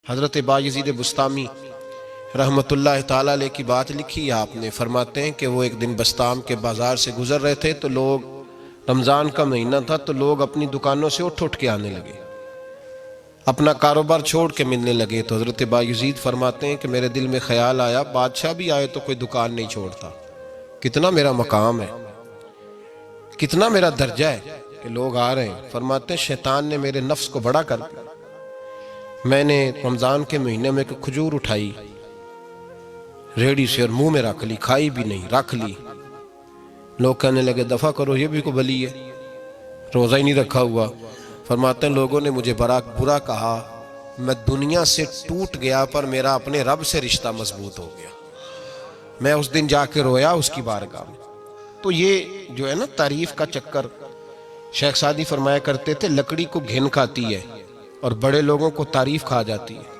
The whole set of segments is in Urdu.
حضرت بایزید بسطامی رحمۃ اللہ تعالیٰ علیہ کی بات لکھی آپ نے، فرماتے ہیں کہ وہ ایک دن بسطام کے بازار سے گزر رہے تھے تو لوگ، رمضان کا مہینہ تھا تو لوگ اپنی دکانوں سے اٹھ کے آنے لگے، اپنا کاروبار چھوڑ کے ملنے لگے۔ تو حضرت بایزید فرماتے ہیں کہ میرے دل میں خیال آیا، بادشاہ بھی آئے تو کوئی دکان نہیں چھوڑتا، کتنا میرا مقام ہے، کتنا میرا درجہ ہے کہ لوگ آ رہے ہیں۔ فرماتے ہیں شیطان نے میرے نفس کو بڑا کر دیا، میں نے رمضان کے مہینے میں ایک کھجور اٹھائی ریڑی سے اور منہ میں رکھ لی، کھائی بھی نہیں، رکھ لی۔ لوگ کہنے لگے دفع کرو، یہ بھی کو بلی ہے، روزہ ہی نہیں رکھا ہوا۔ فرماتے ہیں لوگوں نے مجھے برا کہا، میں دنیا سے ٹوٹ گیا پر میرا اپنے رب سے رشتہ مضبوط ہو گیا۔ میں اس دن جا کے رویا اس کی بارگاہ میں۔ تو یہ جو ہے نا تعریف کا چکر، شیخ سعدی فرمایا کرتے تھے لکڑی کو گھن کھاتی ہے اور بڑے لوگوں کو تعریف کھا جاتی ہے۔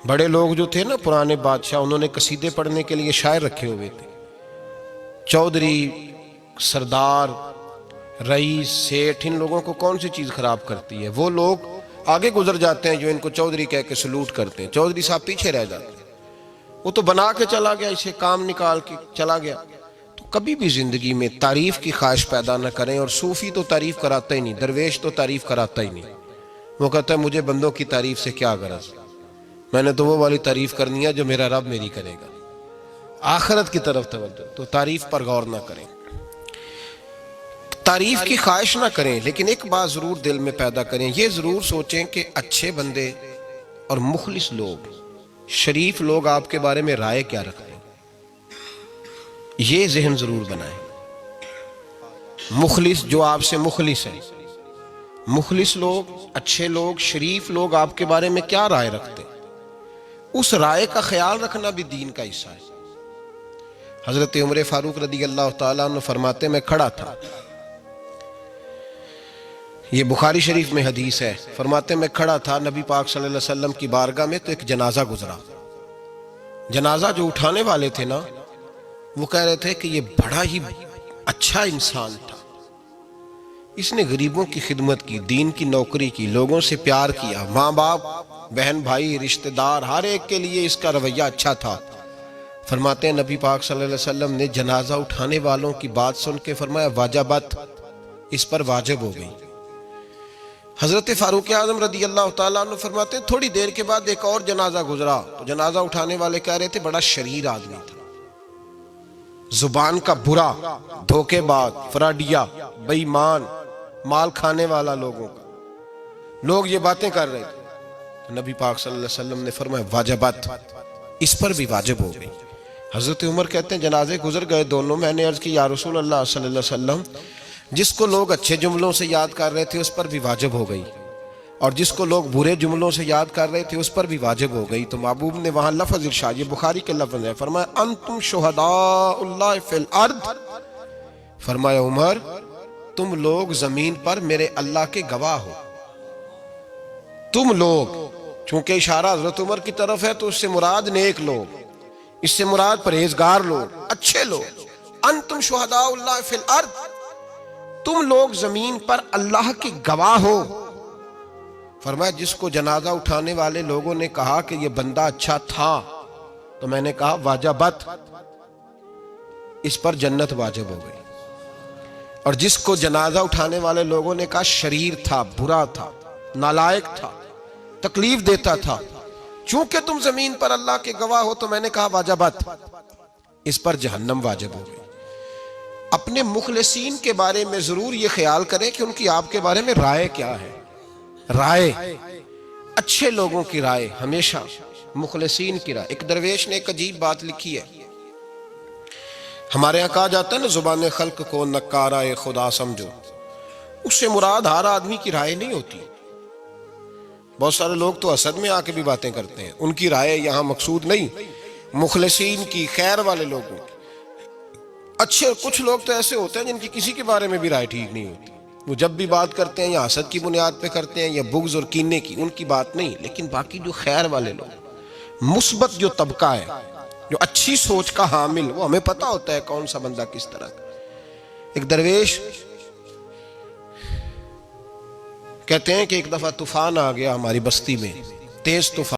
بڑے لوگ جو تھے نا پرانے بادشاہ، انہوں نے قصیدے پڑھنے کے لیے شاعر رکھے ہوئے تھے، چودھری، سردار، رئیس، سیٹھ، ان لوگوں کو کون سی چیز خراب کرتی ہے؟ وہ لوگ آگے گزر جاتے ہیں جو ان کو چودھری کہہ کے سلوٹ کرتے ہیں، چودھری صاحب پیچھے رہ جاتے ہیں، وہ تو بنا کے چلا گیا، اسے کام نکال کے چلا گیا۔ تو کبھی بھی زندگی میں تعریف کی خواہش پیدا نہ کریں، اور صوفی تو تعریف کراتا ہی نہیں، درویش تو تعریف کراتا ہی نہیں۔ وہ کہتا ہے مجھے بندوں کی تعریف سے کیا غرض، میں نے تو وہ والی تعریف کرنی ہے جو میرا رب میری کرے گا، آخرت کی طرف توجہ۔ تو تعریف پر غور نہ کریں، تعریف کی خواہش نہ کریں، لیکن ایک بات ضرور دل میں پیدا کریں، یہ ضرور سوچیں کہ اچھے بندے اور مخلص لوگ، شریف لوگ آپ کے بارے میں رائے کیا رکھتے ہیں، یہ ذہن ضرور بنائیں۔ مخلص جو آپ سے مخلص ہے، مخلص لوگ، اچھے لوگ، شریف لوگ آپ کے بارے میں کیا رائے رکھتے ہیں، اس رائے کا خیال رکھنا بھی دین کا حصہ ہے۔ حضرت عمر فاروق رضی اللہ تعالیٰ عنہ فرماتے میں کھڑا تھا، یہ بخاری شریف میں حدیث ہے، فرماتے میں کھڑا تھا نبی پاک صلی اللہ علیہ وسلم کی بارگاہ میں، تو ایک جنازہ گزرا۔ جنازہ جو اٹھانے والے تھے نا، وہ کہہ رہے تھے کہ یہ بڑا ہی اچھا انسان تھا، اس نے غریبوں کی خدمت کی، دین کی نوکری کی، لوگوں سے پیار کیا، ماں باپ، بہن بھائی، رشتہ دار، ہر ایک کے لیے اس کا رویہ اچھا تھا۔ فرماتے ہیں نبی پاک صلی اللہ علیہ وسلم نے جنازہ اٹھانے والوں کی بات سن کے فرمایا واجبت، اس پر واجب ہو گئی۔ حضرت فاروق اعظم رضی اللہ تعالیٰ عنہ فرماتے ہیں تھوڑی دیر کے بعد ایک اور جنازہ گزرا، تو جنازہ اٹھانے والے کہہ رہے تھے بڑا شریر آدمی تھا، زبان کا برا، دھوکے باز، فراڈیا، بے ایمان، مال کھانے والا لوگوں کا، لوگ یہ باتیں کر رہے تھے۔ تو نبی پاک صلی اللہ علیہ وسلم نے فرمایا واجبت، اس پر بھی واجب ہو گئی۔ حضرت عمر کہتے ہیں جنازے گزر گئے دونوں، میں نے عرض کی یا رسول اللہ صلی اللہ علیہ وسلم، جس کو لوگ اچھے جملوں سے یاد کر رہے تھے اس پر بھی واجب ہو گئی، اور جس کو لوگ برے جملوں سے یاد کر رہے تھے اس پر بھی واجب ہو گئی۔ تو محبوب نے وہاں لفظ ارشاد، یہ بخاری کے لفظ ہے، فرمایا انتم شہداء اللہ فی الارض، فرمایا عمر تم لوگ زمین پر میرے اللہ کے گواہ ہو، تم لوگ، چونکہ اشارہ حضرت عمر کی طرف ہے تو اس سے مراد نیک لوگ، اس سے مراد پرہیزگار لوگ، اچھے لوگ، انتم شہداء اللہ فی الارض، تم لوگ زمین پر اللہ کے گواہ ہو۔ فرمایا جس کو جنازہ اٹھانے والے لوگوں نے کہا کہ یہ بندہ اچھا تھا، تو میں نے کہا واجبت، اس پر جنت واجب ہو گئی، اور جس کو جنازہ اٹھانے والے لوگوں نے کہا شریر تھا، برا تھا، نالائق تھا، تکلیف دیتا تھا، چونکہ تم زمین پر اللہ کے گواہ ہو، تو میں نے کہا واجبت، اس پر جہنم واجب ہو گئی۔ اپنے مخلصین کے بارے میں ضرور یہ خیال کریں کہ ان کی آپ کے بارے میں رائے کیا ہے، رائے، اچھے لوگوں کی رائے، ہمیشہ مخلصین کی رائے۔ ایک درویش نے ایک عجیب بات لکھی ہے، ہمارے یہاں کہا جاتا ہے نا زبان خلق کو نکارہ خدا سمجھو، اس سے مراد ہر آدمی کی رائے نہیں ہوتی، بہت سارے لوگ تو حسد میں آ کے بھی باتیں کرتے ہیں، ان کی رائے یہاں مقصود نہیں، مخلصین کی، خیر والے لوگوں کی۔ اچھے کچھ لوگ تو ایسے ہوتے ہیں جن کی کسی کے بارے میں بھی رائے ٹھیک نہیں ہوتی، وہ جب بھی بات کرتے ہیں یا حسد کی بنیاد پہ کرتے ہیں یا بغض اور کینے کی، ان کی بات نہیں، لیکن باقی جو خیر والے لوگ، مثبت جو طبقہ ہے، جو اچھی سوچ کا حامل، وہ ہمیں پتہ ہوتا ہے کون سا بندہ کس طرح کا۔ ایک درویش کہتے ہیں کہ ایک دفعہ طوفان آ گیا ہماری بستی میں، تیز طوفان۔